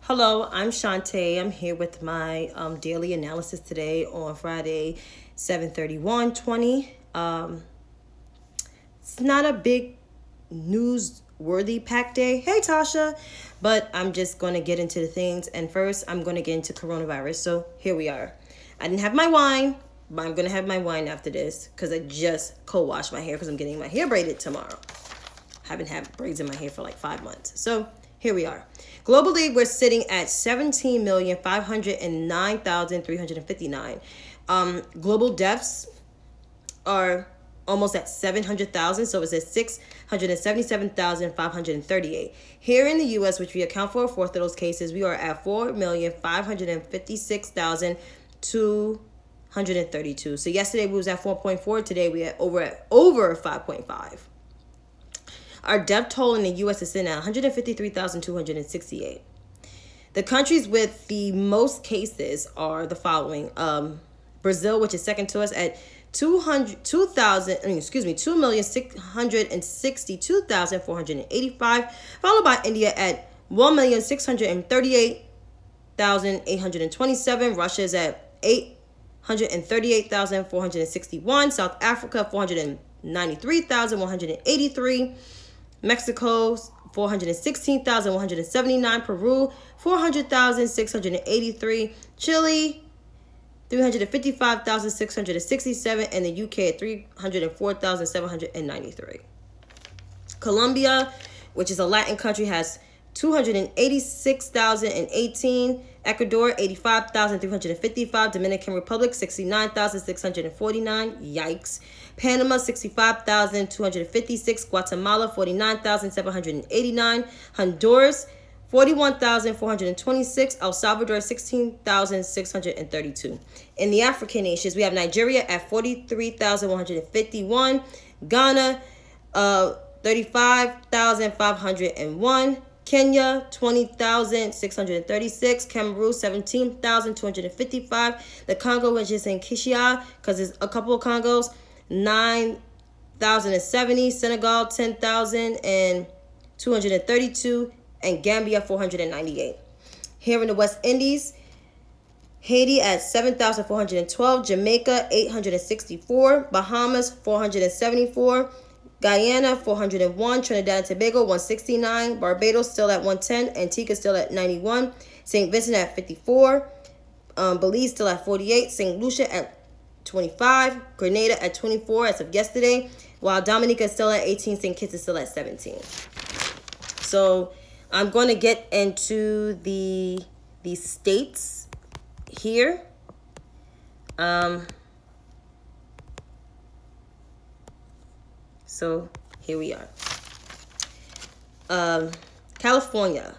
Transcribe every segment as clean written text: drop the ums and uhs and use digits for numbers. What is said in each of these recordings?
Hello, I'm Chantay. I'm here with my daily analysis today on Friday, 7/31/20. It's not a big newsworthy pack day. Hey, Tasha. But I'm just going to get into the things. And first, I'm going to get into coronavirus. So here we are. I didn't have my wine, but I'm going to have my wine after this because I just co-washed my hair because I'm getting my hair braided tomorrow. I haven't had braids in my hair for like 5 months. So here we are. Globally, we're sitting at 17,509,359. Global deaths are almost at 700,000, so it's at 677,538. Here in the U.S., which we account for a fourth of those cases, we are at 4,556,232. So yesterday we was at 4.4. Today we are over 5.5. Our death toll in the U.S. is sitting at 153,268. The countries with the most cases are the following: Brazil, which is second to us at 2,662,485, followed by India at 1,638,827. Russia is at 838,461. South Africa 493,183. Mexico 416,179. Peru 400,683. Chile 355,667, and the UK at 304,793. Colombia, which is a Latin country, has 286,018. Ecuador 85,355. Dominican Republic 69,649. Yikes. Panama 65,256. Guatemala 49,789. Honduras 41,426. El Salvador 16,632. In the African nations, we have Nigeria at 43,151. Ghana 35,501. Kenya 20,636. Cameroon 17,255. The Congo, which is in Kinshasa, because there's a couple of Congos, 9,070. Senegal 10,232. And Gambia 498. Here in the West Indies, Haiti at 7,412, Jamaica 864, Bahamas 474, Guyana 401, Trinidad and Tobago 169, Barbados still at 110, Antigua still at 91, St. Vincent at 54, Belize still at 48, St. Lucia at 25, Grenada at 24 as of yesterday, while Dominica is still at 18, St. Kitts is still at 17. So I'm going to get into the states here. So here we are. California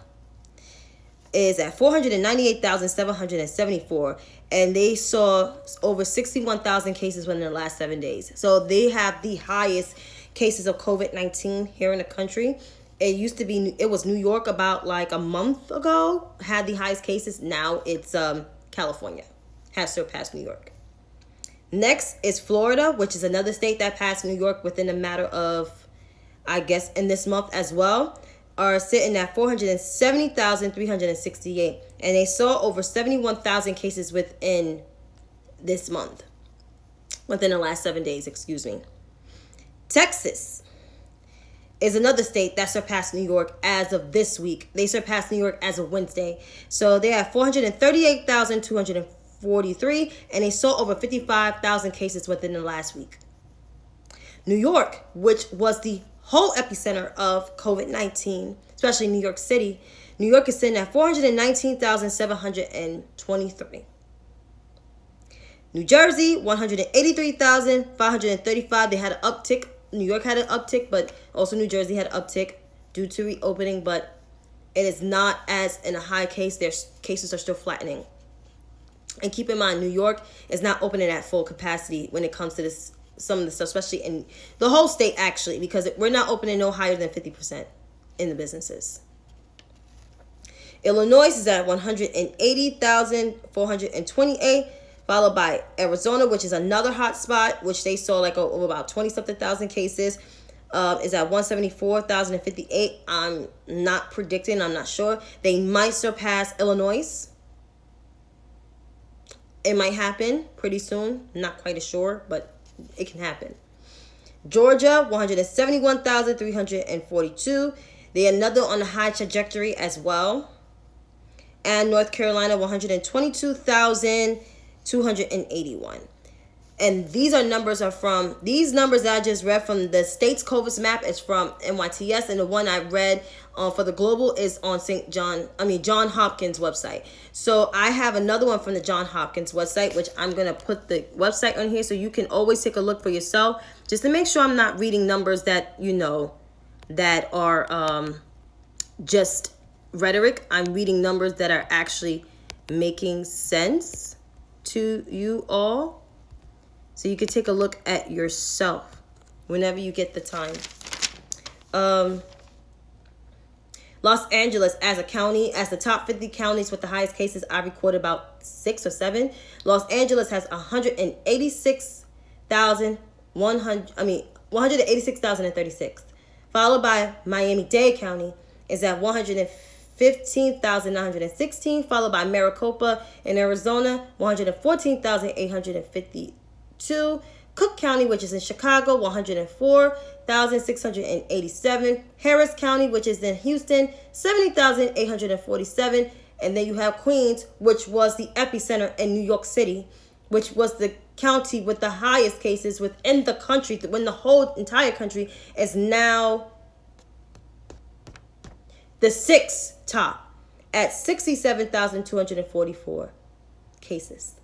is at 498,774, and they saw over 61,000 cases within the last 7 days. So they have the highest cases of COVID-19 here in the country. It used to be, it was New York about like a month ago, had the highest cases. Now it's California, has surpassed New York. Next is Florida, which is another state that passed New York within a matter of, I guess, in this month as well, are sitting at 470,368. And they saw over 71,000 cases within this month, within the last 7 days, excuse me. Texas is another state that surpassed New York as of this week. They surpassed New York as of Wednesday. So they have 438,243, and they saw over 55,000 cases within the last week. New York, which was the whole epicenter of COVID-19, especially New York City, New York is sitting at 419,723. New Jersey, 183,535. They had an uptick. New York had an uptick, but also New Jersey had an uptick due to reopening, but it is not as in a high case. Their cases are still flattening. And keep in mind, New York is not opening at full capacity when it comes to this, some of the stuff, especially in the whole state, actually, because we're not opening no higher than 50% in the businesses. Illinois is at 180,428. Followed by Arizona, which is another hot spot, which they saw like over about 20-something thousand cases. is at 174,058. I'm not predicting. I'm not sure. They might surpass Illinois. It might happen pretty soon. Not quite sure, but it can happen. Georgia, 171,342. They're another on a high trajectory as well. And North Carolina, 122,281. And these numbers that I just read from the state's COVID map is from NYTS, and the one I read for the global is on John Hopkins website. So I have another one from the John Hopkins website, which I'm going to put the website on here so you can always take a look for yourself, just to make sure I'm not reading numbers that, that are just rhetoric. I'm reading numbers that are actually making sense to you all. So you can take a look at yourself whenever you get the time. Los Angeles as a county, as the top 50 counties with the highest cases, I recorded about 6 or 7. Los Angeles has 186,036, followed by Miami-Dade County is at 115,916, followed by Maricopa in Arizona, 114,852. Cook County, which is in Chicago, 104,687. Harris County, which is in Houston, 70,847. And then you have Queens, which was the epicenter in New York City, which was the county with the highest cases within the country, when the whole entire country is now the 6th top at 67,244 cases.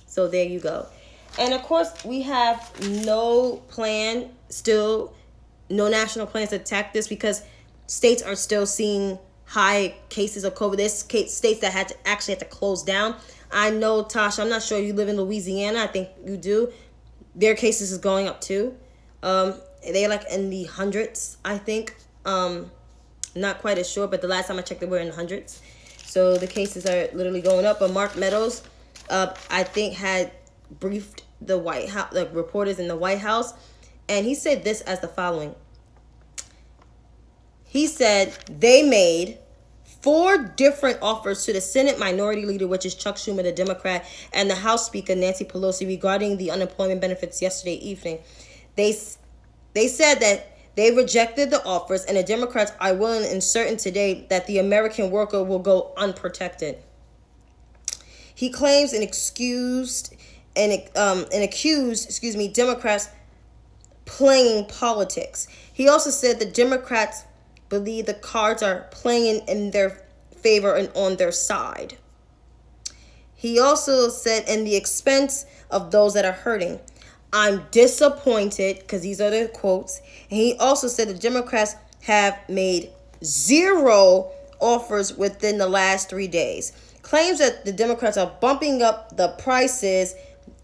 So there you go. And of course, we have no national plans to attack this, because states are still seeing high cases of COVID. There's states that had to close down. I know, Tasha, I'm not sure you live in Louisiana. I think you do. Their cases is going up too. They're like in the hundreds, I think. Not quite as sure, but the last time I checked, they were in the hundreds. So the cases are literally going up. But Mark Meadows, I think, had briefed the White House, the reporters in the White House, and he said this as the following. He said they made 4 different offers to the Senate Minority Leader, which is Chuck Schumer, the Democrat, and the House Speaker, Nancy Pelosi, regarding the unemployment benefits yesterday evening. They said that they rejected the offers, and the Democrats are willing and certain today that the American worker will go unprotected. He claims and accused Democrats playing politics. He also said the Democrats believe the cards are playing in their favor and on their side. He also said, in the expense of those that are hurting. I'm disappointed, because these are the quotes. And he also said the Democrats have made 0 offers within the last 3 days. Claims that the Democrats are bumping up the prices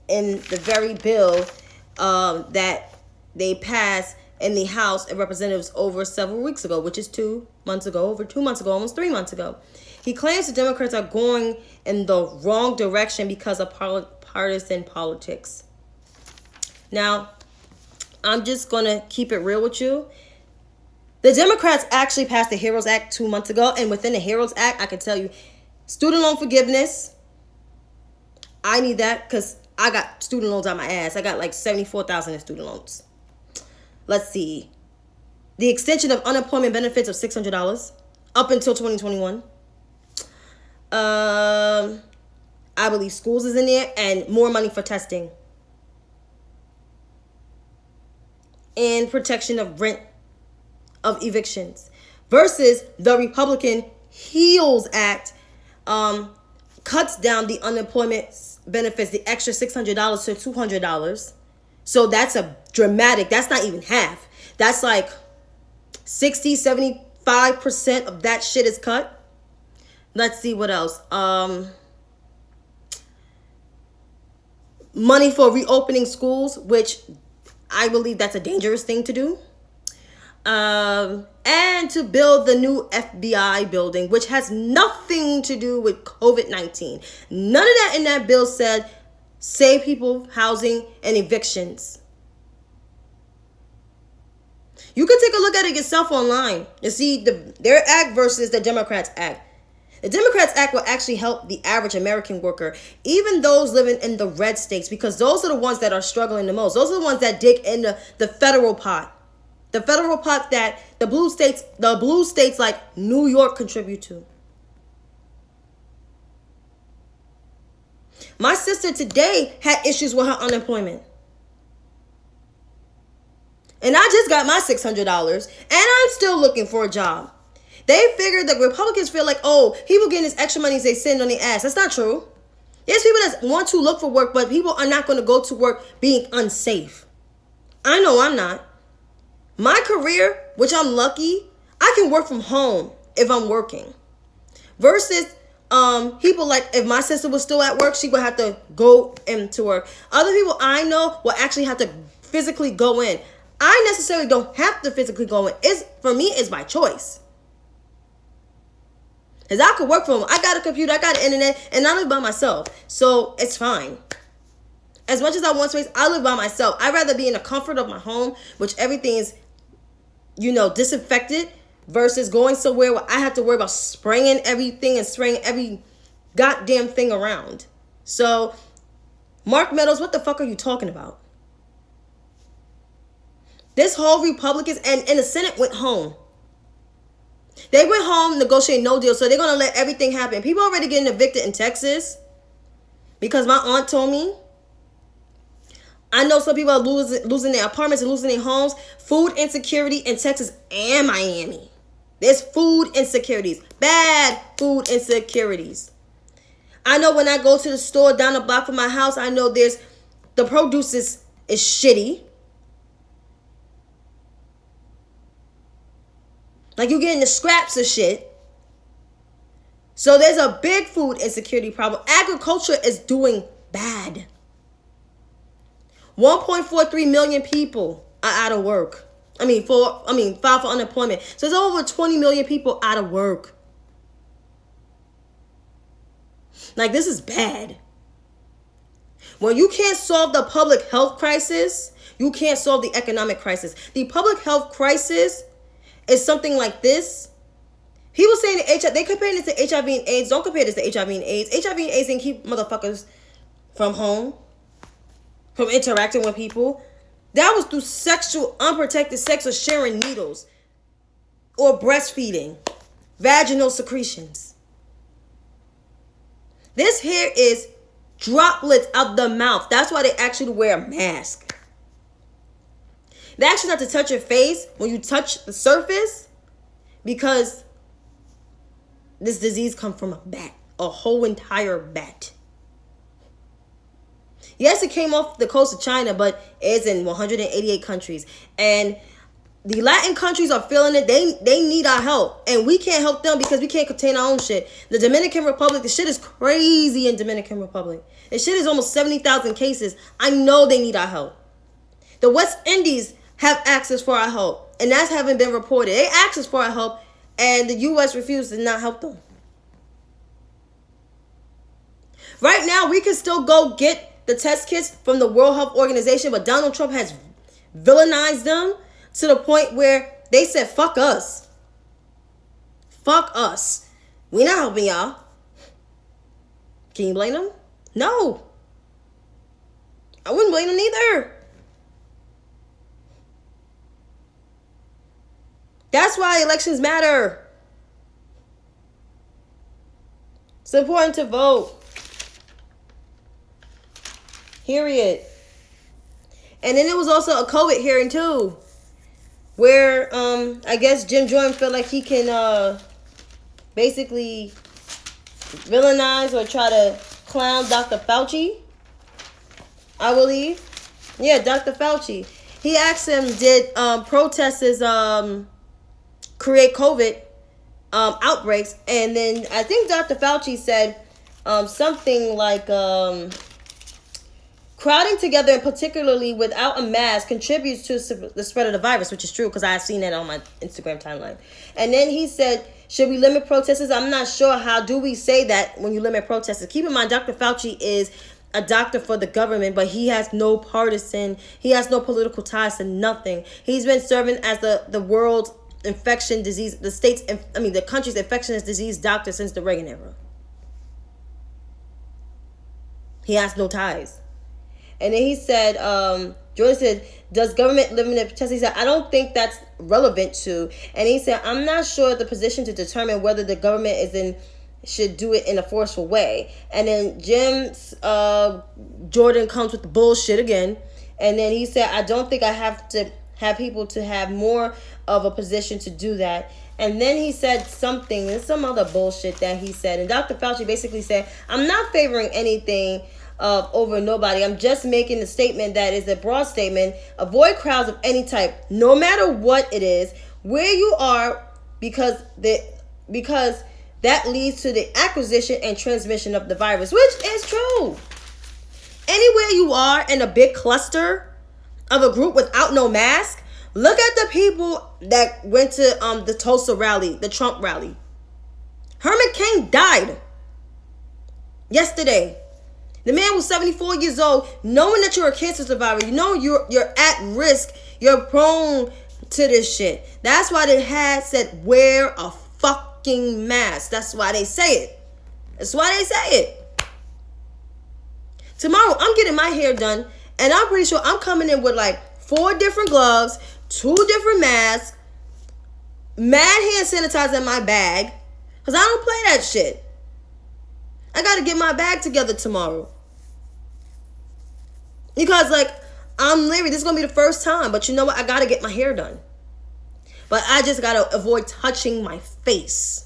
in the very bill that they passed in the House of Representatives over several weeks ago, which is 2 months ago, over 2 months ago, almost 3 months ago. He claims the Democrats are going in the wrong direction because of partisan politics. Now, I'm just going to keep it real with you. The Democrats actually passed the HEROES Act 2 months ago, and within the HEROES Act, I can tell you, student loan forgiveness, I need that because I got student loans out my ass. I got like $74,000 in student loans. Let's see. The extension of unemployment benefits of $600 up until 2021. I believe schools is in there, and more money for testing. And protection of rent, of evictions. Versus the Republican HEALS Act cuts down the unemployment benefits, the extra $600 to $200. So that's a dramatic, that's not even half. That's like 75% of that shit is cut. Let's see what else. Money for reopening schools, which I believe that's a dangerous thing to do. And to build the new FBI building, which has nothing to do with COVID-19. None of that in that bill said save people housing and evictions. You can take a look at it yourself online and see their act versus the Democrats' act. The Democrats' act will actually help the average American worker, even those living in the red states, because those are the ones that are struggling the most. Those are the ones that dig in the federal pot. The federal pot that the blue states like New York contribute to. My sister today had issues with her unemployment. And I just got my $600 and I'm still looking for a job. They figured that Republicans feel like, oh, people getting this extra money they sitting on their ass. That's not true. There's people that want to look for work, but people are not going to go to work being unsafe. I know I'm not. My career, which I'm lucky, I can work from home if I'm working. Versus people like, if my sister was still at work, she would have to go into work. Other people I know will actually have to physically go in. I necessarily don't have to physically go in. For me, it's by choice. Because I could work from home. I got a computer, I got the internet, and I live by myself. So it's fine. As much as I want space, I live by myself. I'd rather be in the comfort of my home, which everything is, disinfected, versus going somewhere where I have to worry about spraying everything and spraying every goddamn thing around. So, Mark Meadows, what the fuck are you talking about? This whole Republicans and the Senate went home. They went home, negotiate no deal, so they're going to let everything happen. People already getting evicted in Texas because my aunt told me. I know some people are losing their apartments and losing their homes. Food insecurity in Texas and Miami. There's food insecurities. Bad food insecurities. I know when I go to the store down the block from my house, I know the produce is shitty. Like, you're getting the scraps of shit. So there's a big food insecurity problem. Agriculture is doing bad. 1.43 million people are out of work. Filed for unemployment. So there's over 20 million people out of work. Like, this is bad. When you can't solve the public health crisis, you can't solve the economic crisis. The public health crisis is something like this. People saying they comparing it to HIV and AIDS. Don't compare this to HIV and AIDS. HIV and AIDS didn't keep motherfuckers from home, from interacting with people. That was through unprotected sex or sharing needles or breastfeeding, vaginal secretions. This here is droplets of the mouth. That's why they ask you to wear a mask. They ask you not to touch your face when you touch the surface, because this disease comes from a bat, a whole entire bat. Yes, it came off the coast of China, but it's in 188 countries. And the Latin countries are feeling it. They need our help. And we can't help them because we can't contain our own shit. The Dominican Republic, the shit is crazy in Dominican Republic. The shit is almost 70,000 cases. I know they need our help. The West Indies have access for our help, and that's haven't been reported. They asked us for our help, and the U.S. refused to not help them. Right now, we can still go get the test kits from the World Health Organization, but Donald Trump has villainized them to the point where they said, fuck us. Fuck us. We're not helping y'all. Can you blame them? No. I wouldn't blame them either. That's why elections matter. It's important to vote. Period. And then there was also a COVID hearing too, where I guess Jim Jordan felt like he can basically villainize or try to clown Dr. Fauci, I believe. Yeah, Dr. Fauci. He asked him, did protesters create COVID outbreaks? And then I think Dr. Fauci said something like crowding together, and particularly without a mask, contributes to the spread of the virus, which is true because I've seen that on my Instagram timeline. And then he said, should we limit protesters? I'm not sure. How do we say that when you limit protesters? Keep in mind, Dr. Fauci is a doctor for the government, but he has no partisan, he has no political ties to nothing. He's been serving as the world's infection disease, the country's infectious disease doctor since the Reagan era. He has no ties. And then he said, Jordan said, does government limit testing? He said, I don't think that's relevant to. And he said, I'm not sure the position to determine whether the government should do it in a forceful way. And then Jordan comes with the bullshit again. And then he said, I don't think I have to have people to have more of a position to do that. And then he said some other bullshit that he said. And Dr. Fauci basically said, I'm not favoring anything over nobody. I'm just making a statement that is a broad statement. Avoid crowds of any type, no matter what it is, where you are, because that leads to the acquisition and transmission of the virus, which is true. Anywhere you are in a big cluster of a group without no mask, look at the people that went to the Tulsa rally, the Trump rally. Herman Cain died yesterday. The man was 74 years old, knowing that you're a cancer survivor. You know you're at risk. You're prone to this shit. That's why they had said wear a fucking mask. That's why they say it. That's why they say it. Tomorrow, I'm getting my hair done, and I'm pretty sure I'm coming in with like 4 different gloves, 2 different masks, mad hand sanitizer in my bag, because I don't play that shit. I got to get my bag together tomorrow. Because, like, I'm literally, this is going to be the first time. But you know what? I got to get my hair done. But I just got to avoid touching my face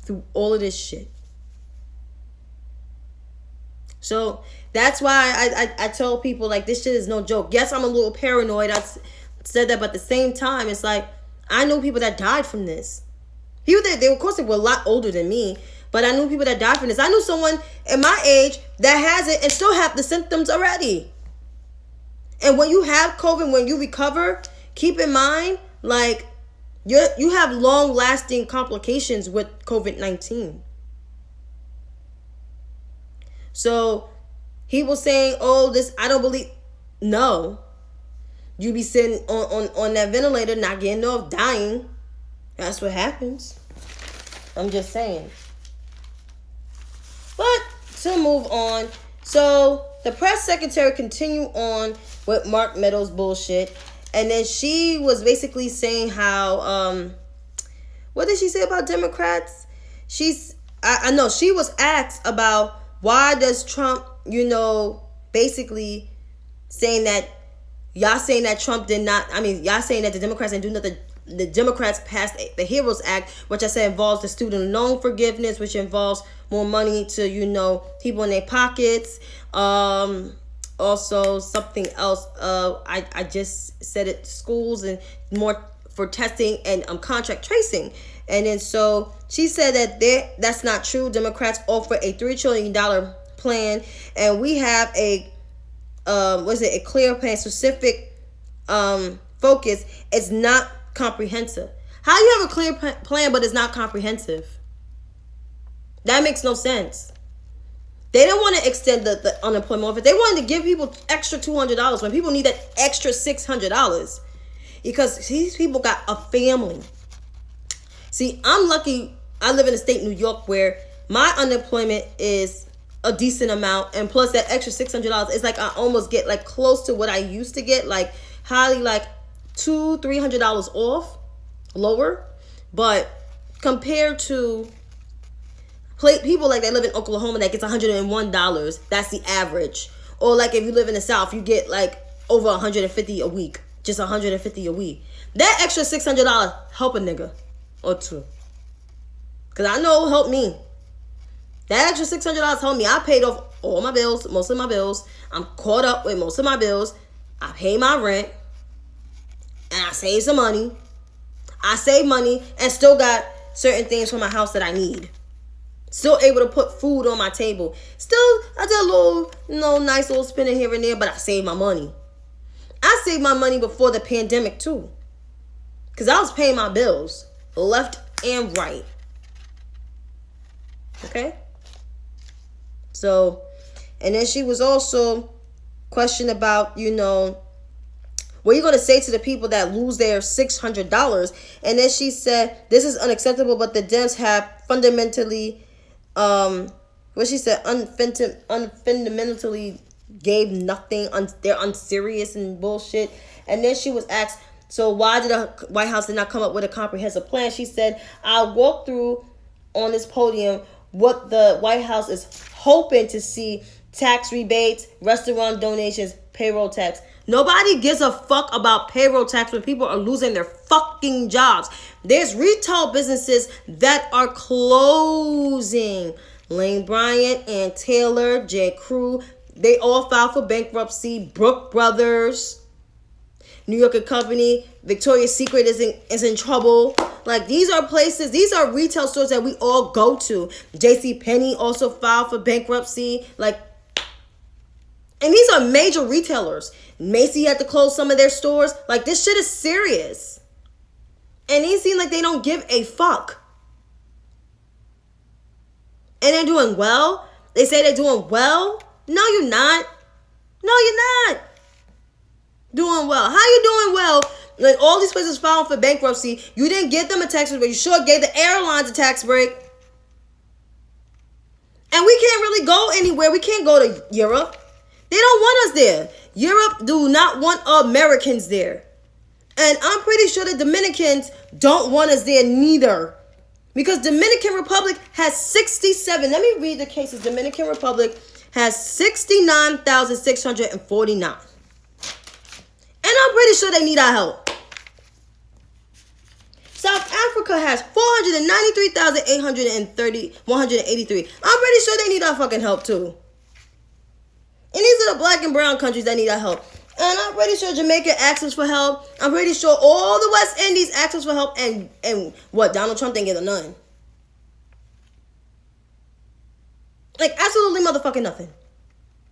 through all of this shit. So, that's why I tell people, like, this shit is no joke. Yes, I'm a little paranoid. I said that, but at the same time, it's like, I know people that died from this. People that, of course, they were a lot older than me. But I knew people that died from this. I knew someone in my age that has it and still have the symptoms already. And when you have COVID, when you recover, keep in mind, like, you have long-lasting complications with COVID-19. So he was saying, oh, this, I don't believe. No. You be sitting on that ventilator, not getting off, dying. That's what happens. I'm just saying. But to move on, so the press secretary continued on with Mark Meadows' bullshit, and then she was basically saying how, what did she say about Democrats? I know she was asked about why does Trump, basically saying that y'all saying that Trump did not, y'all saying that the Democrats didn't do nothing. The Democrats passed the HEROES Act, which I said involves the student loan forgiveness, which involves more money to, people in their pockets. Also something else. I just said it, schools and more for testing and contract tracing. And then so she said that that's not true. Democrats offer a $3 trillion plan, and we have a clear plan, specific focus. It's not comprehensive. How you have a clear plan but it's not comprehensive? That makes no sense. They don't want to extend the unemployment offer. They wanted to give people extra $200 when people need that extra $600 because these people got a family. See, I'm lucky. I live in a state, New York, where my unemployment is a decent amount, and plus that extra $600 is like I almost get like close to what I used to get, like highly like $200-$300 off, lower. But compared to people like that live in Oklahoma that gets $101, that's the average. Or like if you live in the South, you get like over $150 a week, just $150 a week. That extra $600 help a nigga or two, cause I know it'll help me. That extra $600 helped me. I paid off all my bills, most of my bills. I'm caught up with most of my bills. I pay my rent. And I saved some money. I saved money and still got certain things for my house that I need. Still able to put food on my table. Still, I did a little, nice little spending here and there, but I saved my money. I saved my money before the pandemic too. Because I was paying my bills left and right. Okay? So, And then she was also questioned about, what are you going to say to the people that lose their $600? And then she said, this is unacceptable, but the Dems have fundamentally, what she said, unfundamentally gave nothing. They're unserious and bullshit. And then she was asked, so why did the White House did not come up with a comprehensive plan? She said, I'll walk through on this podium what the White House is hoping to see: tax rebates, restaurant donations, payroll tax. Nobody gives a fuck about payroll tax when people are losing their fucking jobs. There's retail businesses that are closing. Lane Bryant, Ann Taylor, J. Crew, they all filed for bankruptcy. Brook Brothers, New York Company, Victoria's Secret is in trouble. Like, these are places, these are retail stores that we all go to. J.C. Penney also filed for bankruptcy. Like, and these are major retailers. Macy had to close some of their stores. Like, this shit is serious. And they seem like they don't give a fuck. And they're doing well. They say they're doing well. No, you're not. No, you're not doing well. How you doing well? Like, all these places filing for bankruptcy. You didn't give them a tax break, but you sure gave the airlines a tax break. And we can't really go anywhere. We can't go to Europe. They don't want us there. Europe do not want Americans there. And I'm pretty sure the Dominicans don't want us there neither. Because Dominican Republic has 67. Let me read the cases. Dominican Republic has 69,649. And I'm pretty sure they need our help. South Africa has 183. I'm pretty sure they need our fucking help too. And these are the black and brown countries that need our help. And I'm pretty sure Jamaica asks us for help. I'm pretty sure all the West Indies ask us for help. And what? Donald Trump didn't get a none. Like, absolutely motherfucking nothing.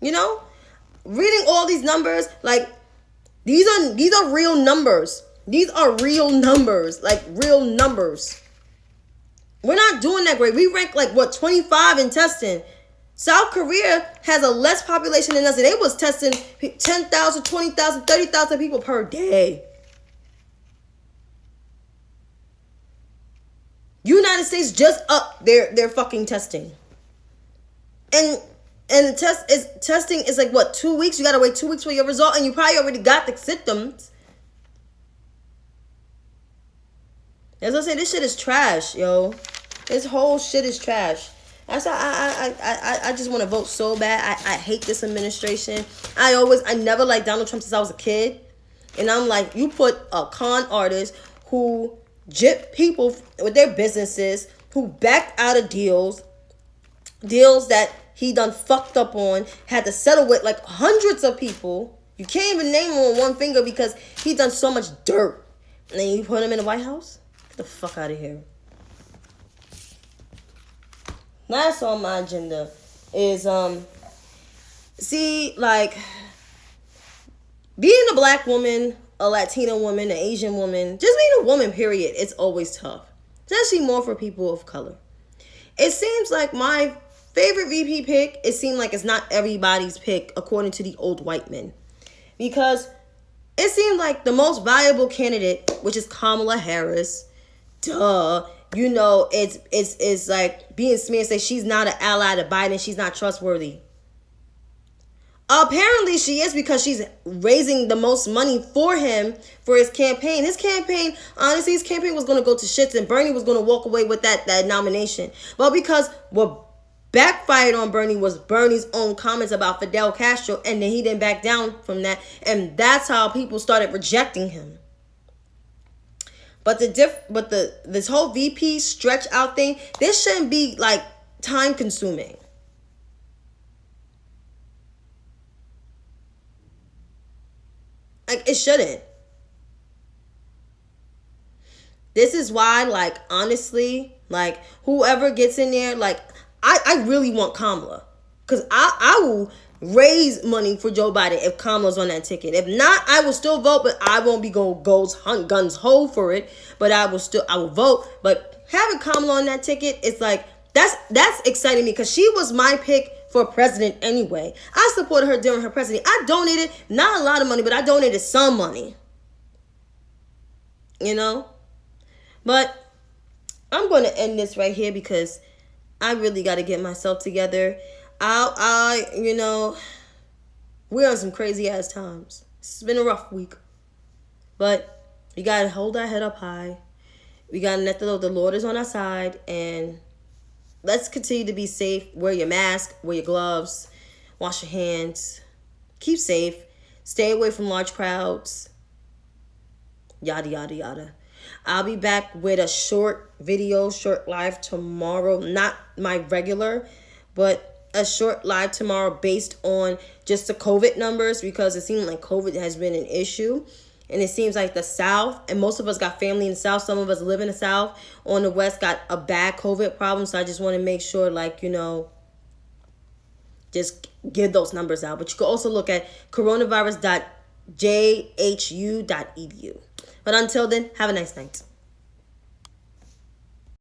Reading all these numbers, like, these are real numbers. These are real numbers. Like, real numbers. We're not doing that great. We rank, 25 in testing. South Korea has a less population than us, and they was testing 10,000, 20,000, 30,000 people per day. United States just upped their fucking testing. And the testing is 2 weeks? You gotta wait 2 weeks for your result, and you probably already got the symptoms. As I say, this shit is trash, yo. This whole shit is trash. That's why I just want to vote so bad. I hate this administration. I never liked Donald Trump since I was a kid. And I'm like, you put a con artist who gypped people with their businesses, who backed out of deals that he done fucked up on, had to settle with hundreds of people. You can't even name him on one finger because he done so much dirt. And then you put him in the White House? Get the fuck out of here. Last on my agenda is, being a black woman, a Latina woman, an Asian woman, just being a woman, period, it's always tough. Especially more for people of color. It seems like my favorite VP pick, it seems like it's not everybody's pick according to the old white men. Because it seems like the most valuable candidate, which is Kamala Harris, it's like being smeared and say she's not an ally to Biden, she's not trustworthy. Apparently she is, because she's raising the most money for him for his campaign. Honestly, his campaign was going to go to shits, and Bernie was going to walk away with that nomination. But because what backfired on Bernie was Bernie's own comments about Fidel Castro, and then he didn't back down from that, and that's how people started rejecting him. But this whole VP stretch out thing, this shouldn't be time consuming. It shouldn't. This is why, honestly, whoever gets in there, I really want Kamala. Because I will raise money for Joe Biden if Kamala's on that ticket. If not, I will still vote, but I won't be going guns ho for it. But I will vote. But having Kamala on that ticket, it's that's exciting me, because she was my pick for president anyway. I supported her during her presidency. I donated, not a lot of money, but I donated some money. You know? But I'm going to end this right here because I really got to get myself together. We're on some crazy ass times. It's been a rough week. But we got to hold our head up high. We got to let the Lord is on our side. And let's continue to be safe. Wear your mask. Wear your gloves. Wash your hands. Keep safe. Stay away from large crowds. Yada, yada, yada. I'll be back with a short video, short live tomorrow. Not my regular, but a short live tomorrow based on just the COVID numbers, because it seems like COVID has been an issue. And it seems like the South, and most of us got family in the South. Some of us live in the South. On the West got a bad COVID problem. So I just want to make sure, just give those numbers out. But you can also look at coronavirus.jhu.edu. But until then, have a nice night.